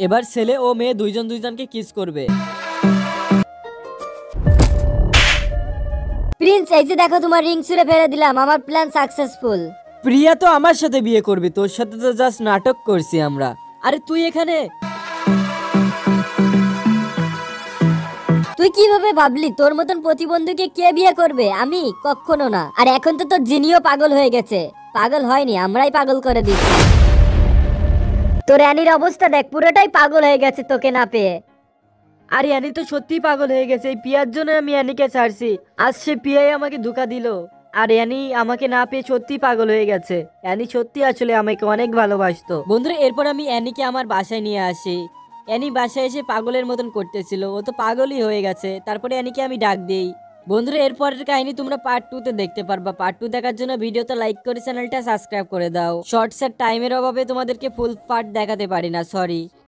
এবার ছেলে ও মেয়ে দুইজন দুইজনকে কিস করবে। প্রিন্স, এই যে দেখো তোমার রিং ছুঁড়ে ফেলে দিলাম, আমার প্ল্যান সাকসেসফুল। প্রিয়া তো আমার সাথে বিয়ে করবে, তোর সাথে তো জাস্ট নাটক করছি আমরা। আরে তুই এখানে? তুই কিভাবে ভাবলি তোর মতন প্রতিবন্ধীকে কে বিয়ে করবে? আমি কখনো না। আর এখন তো তোর জিনিও পাগল হয়ে গেছে। পাগল হয়নি, আমরাই পাগল করে দিচ্ছি। তোর অ্যানির অবস্থা দেখ, পুরোটাই পাগল হয়ে গেছে তোকে না পেয়ে। আরে অ্যানি তো সত্যিই পাগল হয়ে গেছে, এই পিয়ার জন্য আমি অ্যানিকে ছাড়ছি। আজ সে পিয়াই আমাকে ধোঁকা দিল। আর অ্যানি আমাকে না পেয়ে সত্যি পাগল হয়ে গেছে। অ্যানি সত্যি আসলে আমাকে অনেক ভালোবাসতো। বন্ধুরা, এরপর আমি অ্যানিকে আমার বাসায় নিয়ে আসি। অ্যানি বাসায় এসে পাগলের মতন করতেছিল, ও তো পাগলই হয়ে গেছে। তারপরে অ্যানিকে আমি ডাক দেই। বন্ধুরা, এরপরের কাহিনী তোমরা পার্ট 2 তে দেখতে পারবা। পার্ট 2 দেখার জন্য ভিডিওতে লাইক করে চ্যানেলটা সাবস্ক্রাইব করে দাও। শর্টস এর টাইমের অভাবে তোমাদেরকে ফুল পার্ট দেখাতে পারি না, সরি।